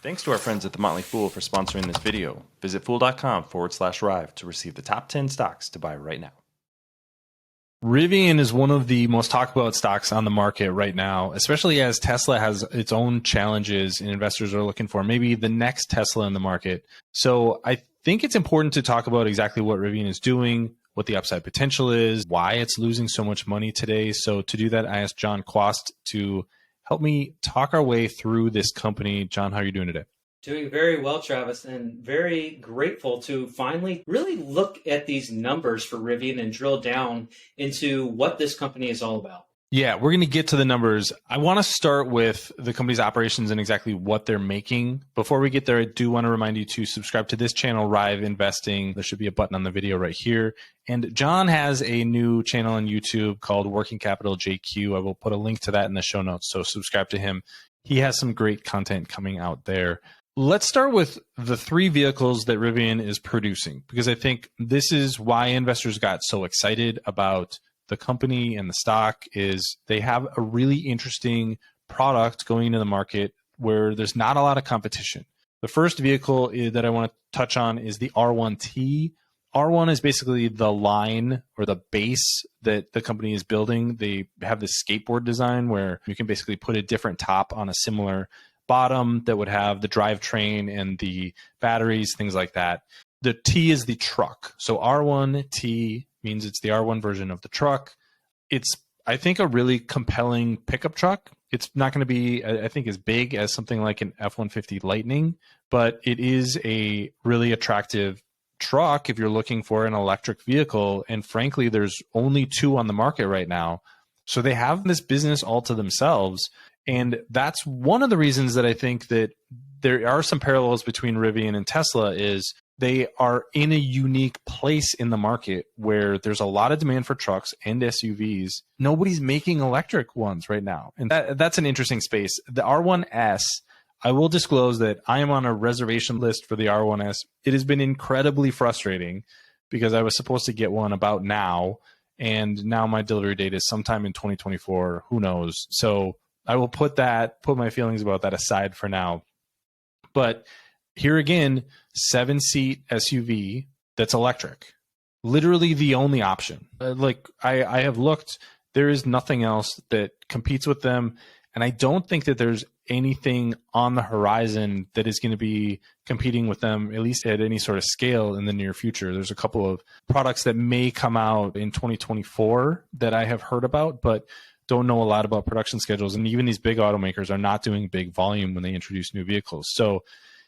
Thanks to our friends at The Motley Fool for sponsoring this video. Visit fool.com/RIVE to receive the top 10 stocks to buy right now. Rivian is one of the most talked about stocks on the market right now, especially as Tesla has its own challenges and investors are looking for maybe the next Tesla in the market. So I think it's important to talk about exactly what Rivian is doing, what the upside potential is, why it's losing so much money today. So to do that, I asked Jon Quast to help me talk our way through this company. Jon, how are you doing today? Doing very well, Travis, and very grateful to finally really look at these numbers for Rivian and drill down into what this company is all about. Yeah, we're going to get to the numbers. I want to start with the company's operations and exactly what they're making. Before we get there, I do want to remind you to subscribe to this channel, RIVE Investing. There should be a button on the video right here. And Jon has a new channel on YouTube called Working Capital JQ. I will put a link to that in the show notes, so subscribe to him. He has some great content coming out there. Let's start with the three vehicles that Rivian is producing, because I think this is why investors got so excited about the company and the stock. Is they have a really interesting product going into the market where there's not a lot of competition. The first vehicle that I want to touch on is the R1T. R1 is basically the line or the base that the company is building. They have this skateboard design where you can basically put a different top on a similar bottom that would have the drivetrain and the batteries, things like that. The T is the truck. So R1T means it's the R1 version of the truck. It's, I think, a really compelling pickup truck. It's not going to be, I think, as big as something like an F-150 Lightning, but it is a really attractive truck if you're looking for an electric vehicle. And frankly, there's only two on the market right now. So they have this business all to themselves. And that's one of the reasons that I think that there are some parallels between Rivian and Tesla is they are in a unique place in the market where there's a lot of demand for trucks and SUVs. Nobody's making electric ones right now. And that's an interesting space. The R1S, I will disclose that I am on a reservation list for the R1S. It has been incredibly frustrating because I was supposed to get one about now, and now my delivery date is sometime in 2024. Who knows? So I will put my feelings about that aside for now. But here again, 7-seat SUV that's electric. Literally the only option. I have looked, there is nothing else that competes with them. And I don't think that there's anything on the horizon that is going to be competing with them, at least at any sort of scale in the near future. There's a couple of products that may come out in 2024 that I have heard about, but don't know a lot about production schedules. And even these big automakers are not doing big volume when they introduce new vehicles. So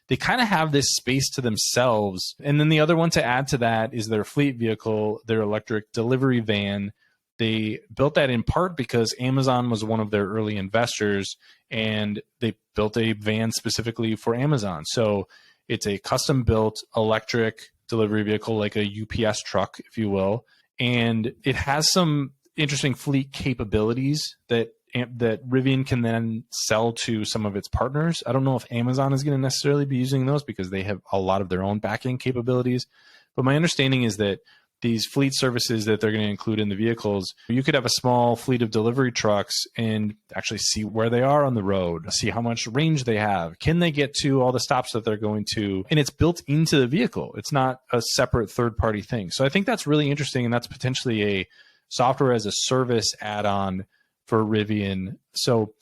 they kind of have this space to themselves. And then the other one to add to that is their fleet vehicle, their electric delivery van. They built that in part because Amazon was one of their early investors, and they built a van specifically for Amazon. So it's a custom built electric delivery vehicle, like a UPS truck, if you will. And it has some interesting fleet capabilities that Rivian can then sell to some of its partners. I don't know if Amazon is going to necessarily be using those because they have a lot of their own back-end capabilities. But my understanding is that these fleet services that they're going to include in the vehicles, you could have a small fleet of delivery trucks and actually see where they are on the road, see how much range they have. Can they get to all the stops that they're going to? And it's built into the vehicle. It's not a separate third-party thing. So I think that's really interesting, and that's potentially a software as a service add-on for Rivian. So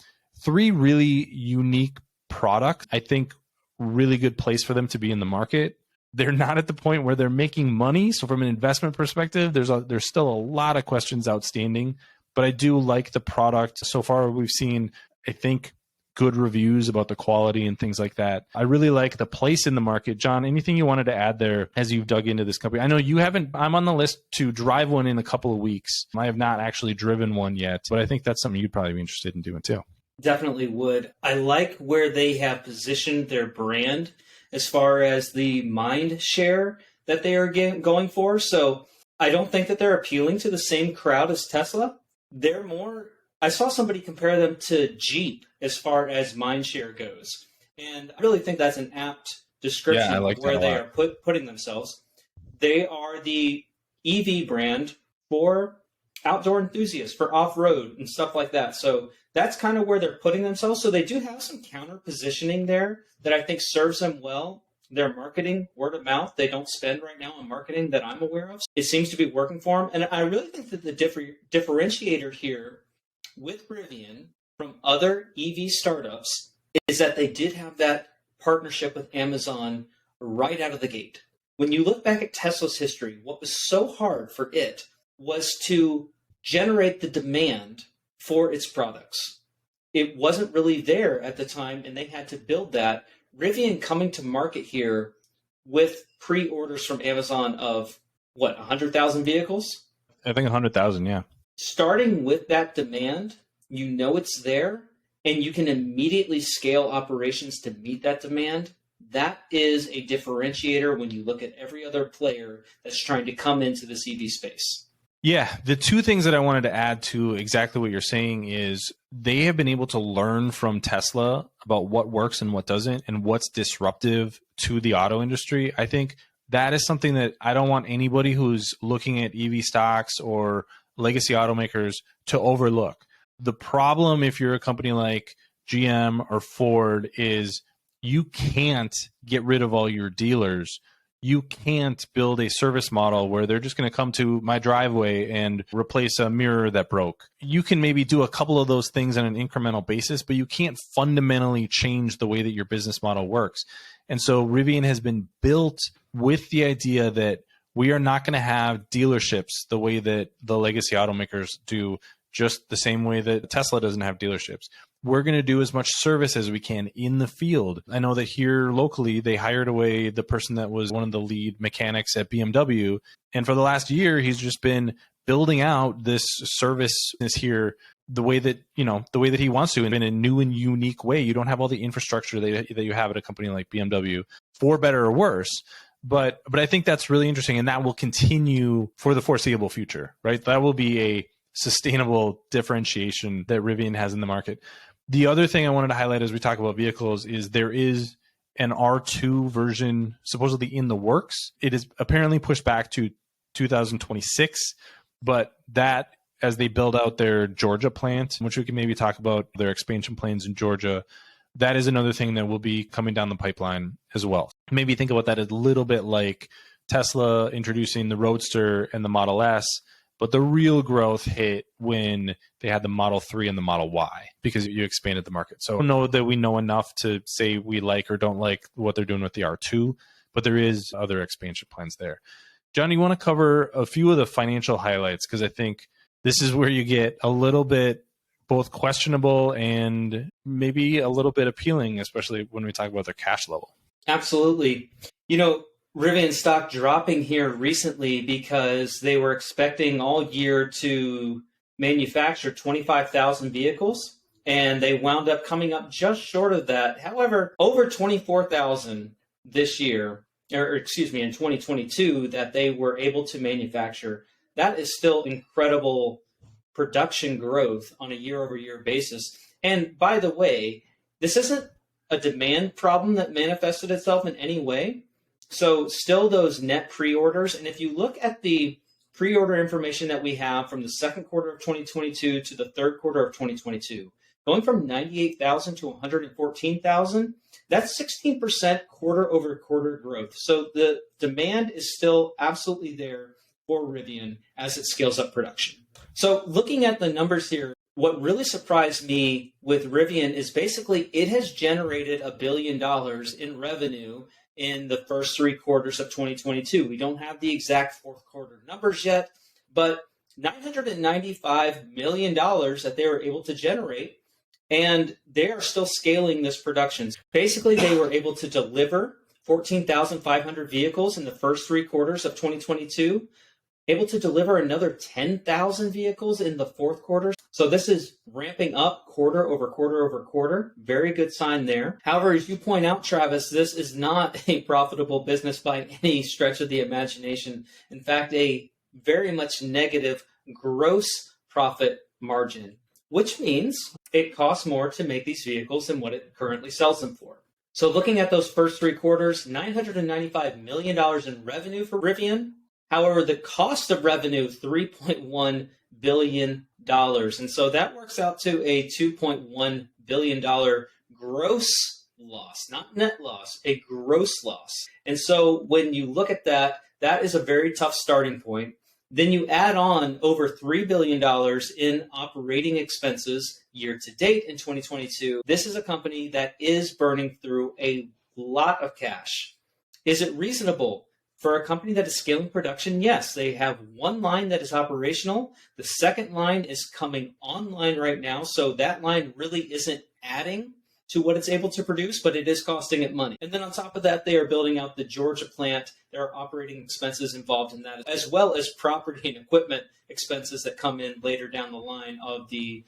3 really unique products. I think really good place for them to be in the market. They're not at the point where they're making money. So from an investment perspective, there's still a lot of questions outstanding, but I do like the product. So far, we've seen, I think, good reviews about the quality and things like that. I really like the place in the market. Jon, anything you wanted to add there as you've dug into this company? I know you haven't, I'm on the list to drive one in a couple of weeks. I have not actually driven one yet, but I think that's something you'd probably be interested in doing too. Definitely would. I like where they have positioned their brand as far as the mind share that they are going for. So I don't think that they're appealing to the same crowd as Tesla. They're more, I saw somebody compare them to Jeep as far as mind share goes. And I really think that's an apt description of where they are putting themselves. They are the EV brand for outdoor enthusiasts, for off-road and stuff like that. So that's kind of where they're putting themselves. So they do have some counter positioning there that I think serves them well. Their marketing, word of mouth, they don't spend right now on marketing that I'm aware of. It seems to be working for them. And I really think that the differentiator here with Rivian from other EV startups is that they did have that partnership with Amazon right out of the gate. When you look back at Tesla's history, what was so hard for it was to generate the demand for its products. It wasn't really there at the time, and they had to build that. Rivian coming to market here with pre-orders from Amazon of, 100,000 vehicles? I think 100,000, yeah. Starting with that demand, you know it's there, and you can immediately scale operations to meet that demand. That is a differentiator when you look at every other player that's trying to come into this EV space. Yeah, the two things that I wanted to add to exactly what you're saying is they have been able to learn from Tesla about what works and what doesn't and what's disruptive to the auto industry. I think that is something that I don't want anybody who's looking at EV stocks or legacy automakers to overlook. The problem if you're a company like GM or Ford is you can't get rid of all your dealers. You can't build a service model where they're just going to come to my driveway and replace a mirror that broke. You can maybe do a couple of those things on an incremental basis, but you can't fundamentally change the way that your business model works. And so Rivian has been built with the idea that we are not going to have dealerships the way that the legacy automakers do, just the same way that Tesla doesn't have dealerships. We're going to do as much service as we can in the field. I know that here locally, they hired away the person that was one of the lead mechanics at BMW. And for the last year, he's just been building out this service here the way that, he wants to, and in a new and unique way. You don't have all the infrastructure that you have at a company like BMW, for better or worse. But I think that's really interesting, and that will continue for the foreseeable future, right? That will be a sustainable differentiation that Rivian has in the market. The other thing I wanted to highlight as we talk about vehicles is there is an R2 version supposedly in the works. It is apparently pushed back to 2026, but that, as they build out their Georgia plant, which we can maybe talk about their expansion plans in Georgia, that is another thing that will be coming down the pipeline as well. Maybe think about that a little bit like Tesla introducing the Roadster and the Model S, but the real growth hit when they had the Model 3 and the Model Y because you expanded the market. So I don't know that we know enough to say we like or don't like what they're doing with the R2, but there is other expansion plans there. John, you want to cover a few of the financial highlights? Because I think this is where you get a little bit both questionable and maybe a little bit appealing, especially when we talk about their cash level. Absolutely. Rivian stock dropping here recently because they were expecting all year to manufacture 25,000 vehicles, and they wound up coming up just short of that. However, over 24,000 this year, in 2022, that they were able to manufacture. That is still incredible production growth on a year-over-year basis. And by the way, this isn't a demand problem that manifested itself in any way. So still those net pre-orders. And if you look at the pre-order information that we have from the second quarter of 2022 to the third quarter of 2022, going from 98,000 to 114,000, that's 16% quarter over quarter growth. So the demand is still absolutely there for Rivian as it scales up production. So looking at the numbers here, what really surprised me with Rivian is basically it has generated $1 billion in revenue in the first three quarters of 2022. We don't have the exact fourth quarter numbers yet, but $995 million that they were able to generate, and they are still scaling this production. Basically, they were able to deliver 14,500 vehicles in the first three quarters of 2022, able to deliver another 10,000 vehicles in the fourth quarter. So this is ramping up quarter over quarter over quarter. Very good sign there. However, as you point out, Travis, this is not a profitable business by any stretch of the imagination. In fact, a very much negative gross profit margin, which means it costs more to make these vehicles than what it currently sells them for. So looking at those first three quarters, $995 million in revenue for Rivian, However, the cost of revenue, $3.1 billion. And so that works out to a $2.1 billion gross loss, not net loss, a gross loss. And so when you look at that, that is a very tough starting point. Then you add on over $3 billion in operating expenses year to date in 2022. This is a company that is burning through a lot of cash. Is it reasonable for a company that is scaling production? Yes, they have one line that is operational. The second line is coming online right now. So that line really isn't adding to what it's able to produce, but it is costing it money. And then on top of that, they are building out the Georgia plant. There are operating expenses involved in that, as well as property and equipment expenses that come in later down the line of the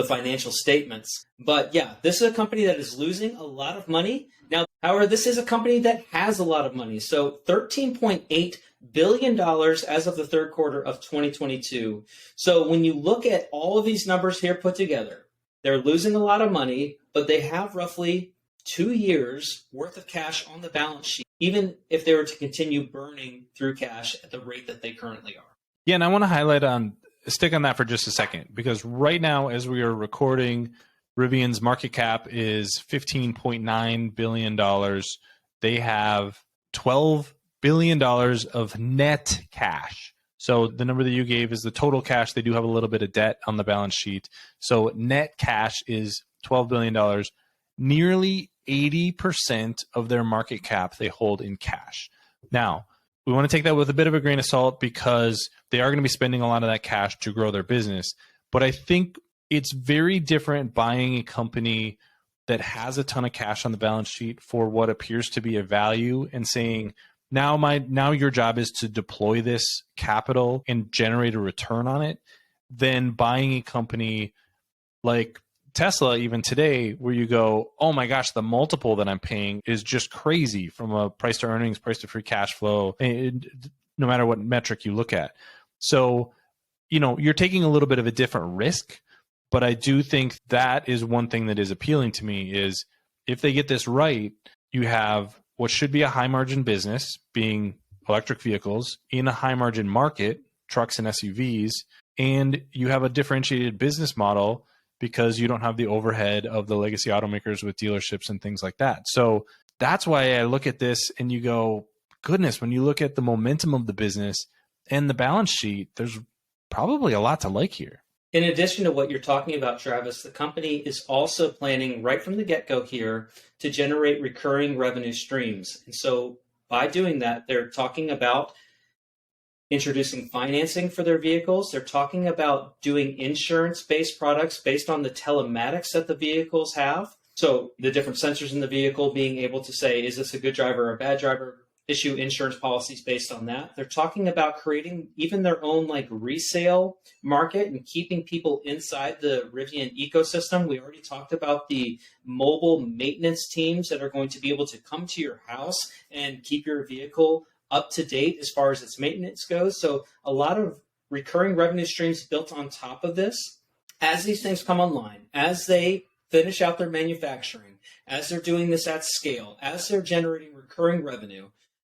financial statements. But yeah, this is a company that is losing a lot of money. Now, however, this is a company that has a lot of money. So $13.8 billion as of the third quarter of 2022. So when you look at all of these numbers here put together, they're losing a lot of money, but they have roughly 2 years worth of cash on the balance sheet, even if they were to continue burning through cash at the rate that they currently are. Yeah, and I want to stick on that for just a second, because right now, as we are recording, Rivian's market cap is $15.9 billion. They have $12 billion of net cash. So the number that you gave is the total cash. They do have a little bit of debt on the balance sheet. So net cash is $12 billion. Nearly 80% of their market cap they hold in cash. Now, we want to take that with a bit of a grain of salt, because they are going to be spending a lot of that cash to grow their business. But I think it's very different buying a company that has a ton of cash on the balance sheet for what appears to be a value and saying, now your job is to deploy this capital and generate a return on it, than buying a company like Tesla even today, where you go, oh my gosh, the multiple that I'm paying is just crazy from a price to earnings, price to free cash flow, no matter what metric you look at. So, you're taking a little bit of a different risk, but I do think that is one thing that is appealing to me is if they get this right, you have what should be a high margin business, being electric vehicles, in a high margin market, trucks and SUVs, and you have a differentiated business model because you don't have the overhead of the legacy automakers with dealerships and things like that. So that's why I look at this and you go, goodness, when you look at the momentum of the business and the balance sheet, there's probably a lot to like here. In addition to what you're talking about, Travis, the company is also planning right from the get-go here to generate recurring revenue streams. And so by doing that, they're talking about introducing financing for their vehicles. They're talking about doing insurance-based products based on the telematics that the vehicles have. So the different sensors in the vehicle, being able to say, is this a good driver or a bad driver? Issue insurance policies based on that. They're talking about creating even their own resale market and keeping people inside the Rivian ecosystem. We already talked about the mobile maintenance teams that are going to be able to come to your house and keep your vehicle up to date as far as its maintenance goes. So a lot of recurring revenue streams built on top of this. As these things come online, as they finish out their manufacturing, as they're doing this at scale, as they're generating recurring revenue,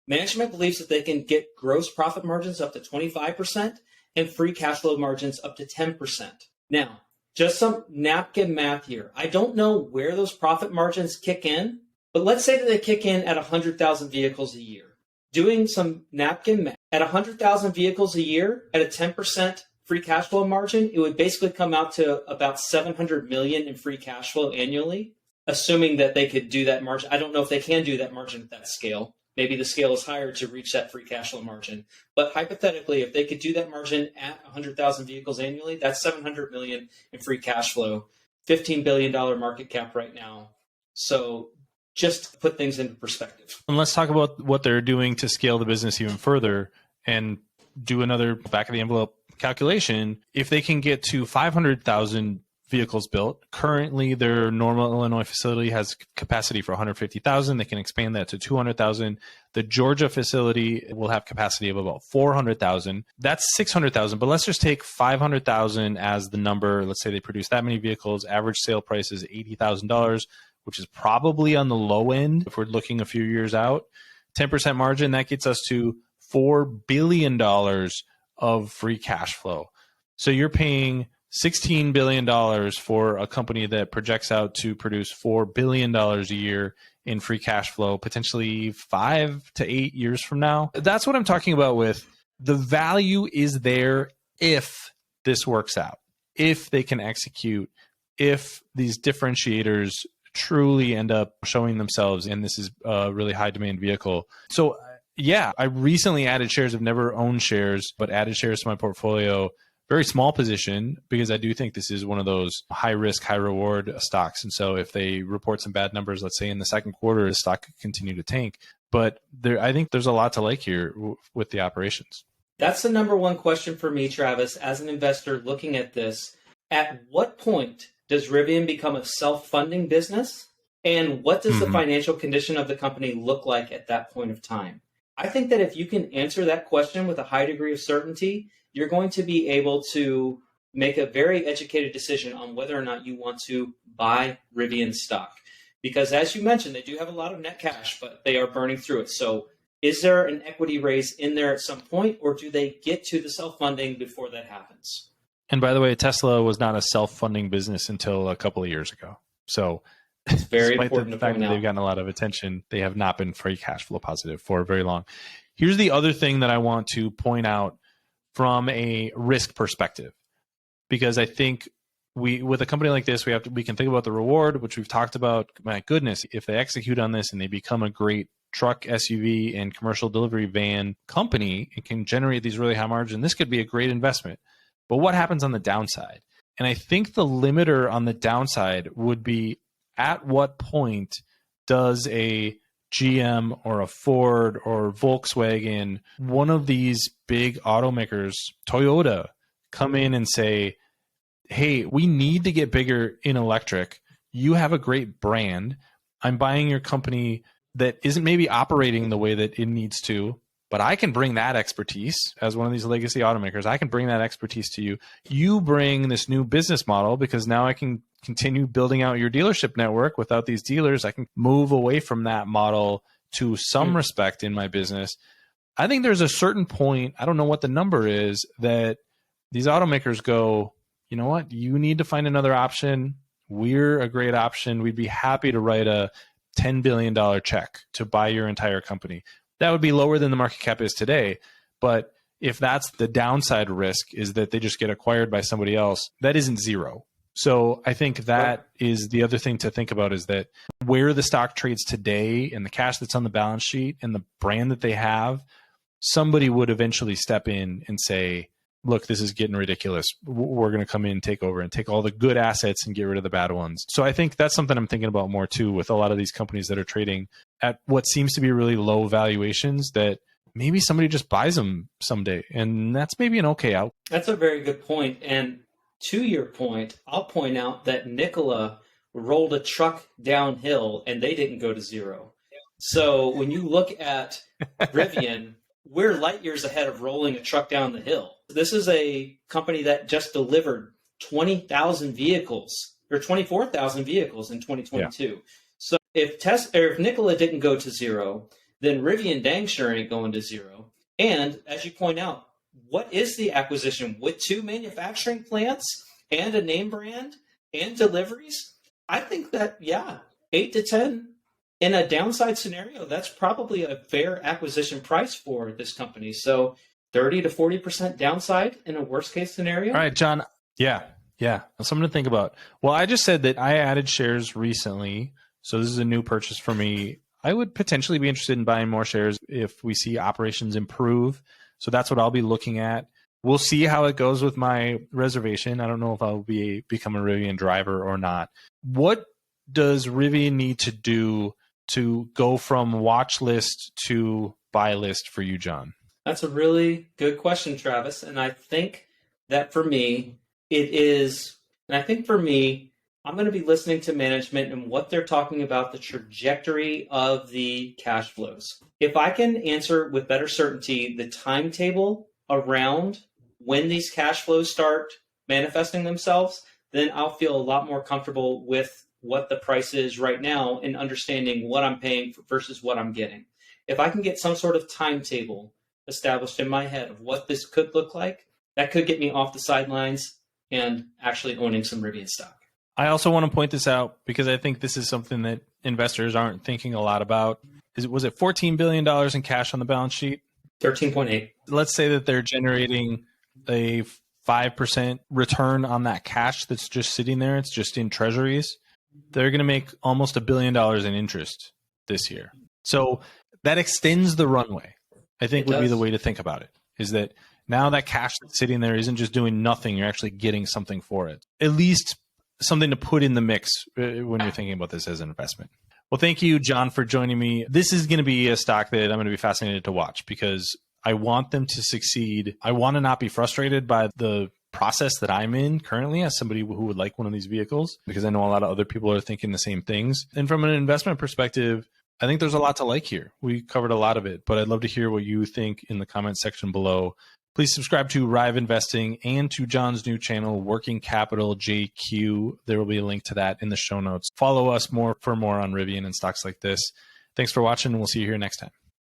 management believes that they can get gross profit margins up to 25% and free cash flow margins up to 10%. Now, just some napkin math here. I don't know where those profit margins kick in, but let's say that they kick in at 100,000 vehicles a year. Doing some napkin math, at 100,000 vehicles a year at a 10% free cash flow margin, it would basically come out to about $700 million in free cash flow annually, assuming that they could do that margin. I don't know if they can do that margin at that scale. Maybe the scale is higher to reach that free cash flow margin. But hypothetically, if they could do that margin at 100,000 vehicles annually, that's $700 million in free cash flow, $15 billion market cap right now. So just to put things into perspective. And let's talk about what they're doing to scale the business even further and do another back of the envelope calculation. If they can get to 500,000 vehicles built. Currently, their Normal, Illinois facility has capacity for 150,000. They can expand that to 200,000. The Georgia facility will have capacity of about 400,000. That's 600,000, but let's just take 500,000 as the number. Let's say they produce that many vehicles. Average sale price is $80,000, which is probably on the low end if we're looking a few years out. 10% margin, that gets us to $4 billion of free cash flow. So you're paying $16 billion for a company that projects out to produce $4 billion a year in free cash flow, potentially 5 to 8 years from now. That's what I'm talking about with the value is there if this works out, if they can execute, if these differentiators truly end up showing themselves, and this is a really high demand vehicle. So yeah, I recently added shares. I've never owned shares, but added shares to my portfolio. Very small position because I do think this is one of those high risk, high reward stocks. And so if they report some bad numbers, let's say in the second quarter, the stock could continue to tank. But I think there's a lot to like here with the operations. That's the number one question for me, Travis, as an investor looking at this. At what point does Rivian become a self-funding business? And what does the financial condition of the company look like at that point of time? I think that if you can answer that question with a high degree of certainty, you're going to be able to make a very educated decision on whether or not you want to buy Rivian stock. Because as you mentioned, they do have a lot of net cash, but they are burning through it. So is there an equity raise in there at some point, or do they get to the self-funding before that happens? And by the way, Tesla was not a self-funding business until a couple of years ago. So it's very despite important the to fact point that out. they've gotten a lot of attention, they have not been free cash flow positive for very long. Here's the other thing that I want to point out from a risk perspective, because I think with a company like this, we can think about the reward, which we've talked about. My goodness, if they execute on this and they become a great truck, SUV, and commercial delivery van company and can generate these really high margins, this could be a great investment. But what happens on the downside? And I think the limiter on the downside would be, at what point does a GM or a Ford or Volkswagen, one of these big automakers, Toyota, come in and say, hey, we need to get bigger in electric. You have a great brand. I'm buying your company that isn't maybe operating the way that it needs to, but I can bring that expertise as one of these legacy automakers. I can bring that expertise to you. You bring this new business model because now I can continue building out your dealership network. Without these dealers, I can move away from that model to some respect in my business. I think there's a certain point, I don't know what the number is, that these automakers go, you know what, you need to find another option. We're a great option. We'd be happy to write a $10 billion check to buy your entire company. That would be lower than the market cap is today. But if that's the downside risk, is that they just get acquired by somebody else, that isn't zero. So I think that is the other thing to think about, is that where the stock trades today and the cash that's on the balance sheet and the brand that they have, somebody would eventually step in and say, look, this is getting ridiculous. We're going to come in, take over, and take all the good assets and get rid of the bad ones. So I think that's something I'm thinking about more too with a lot of these companies that are trading at what seems to be really low valuations, that maybe somebody just buys them someday. And that's maybe an okay out. That's a very good point. And to your point, I'll point out that Nikola rolled a truck downhill and they didn't go to zero. So when you look at Rivian, we're light years ahead of rolling a truck down the hill. This is a company that just delivered 20,000 vehicles or 24,000 vehicles in 2022. Yeah. So if Nikola didn't go to zero, then Rivian dang sure ain't going to zero. And as you point out, what is the acquisition with 2 manufacturing plants and a name brand and deliveries? I think that, 8 to 10 in a downside scenario, that's probably a fair acquisition price for this company. So 30 to 40% downside in a worst case scenario. All right, John. Yeah. Something to think about. Well, I just said that I added shares recently. So this is a new purchase for me. I would potentially be interested in buying more shares if we see operations improve. So that's what I'll be looking at. We'll see how it goes with my reservation. I don't know if I'll become a Rivian driver or not. What does Rivian need to do to go from watch list to buy list for you, John? That's a really good question, Travis. And I think that for me, it is, and I think for me, I'm going to be listening to management and what they're talking about, the trajectory of the cash flows. If I can answer with better certainty the timetable around when these cash flows start manifesting themselves, then I'll feel a lot more comfortable with what the price is right now and understanding what I'm paying versus what I'm getting. If I can get some sort of timetable established in my head of what this could look like, that could get me off the sidelines and actually owning some Rivian stock. I also want to point this out because I think this is something that investors aren't thinking a lot about. Was it $14 billion in cash on the balance sheet? 13.8. Let's say that they're generating a 5% return on that cash that's just sitting there. It's just in treasuries. They're going to make almost $1 billion in interest this year. So that extends the runway, I think would be the way to think about it, is that now that cash that's sitting there isn't just doing nothing. You're actually getting something for it. At least something to put in the mix when you're thinking about this as an investment. Well, thank you, Jon, for joining me. This is going to be a stock that I'm going to be fascinated to watch because I want them to succeed. I want to not be frustrated by the process that I'm in currently as somebody who would like one of these vehicles, because I know a lot of other people are thinking the same things. And from an investment perspective, I think there's a lot to like here. We covered a lot of it, but I'd love to hear what you think in the comment section below. Please subscribe to RIV Investing and to Jon's new channel, Working Capital JQ. There will be a link to that in the show notes. Follow us for more on Rivian and stocks like this. Thanks for watching, and we'll see you here next time.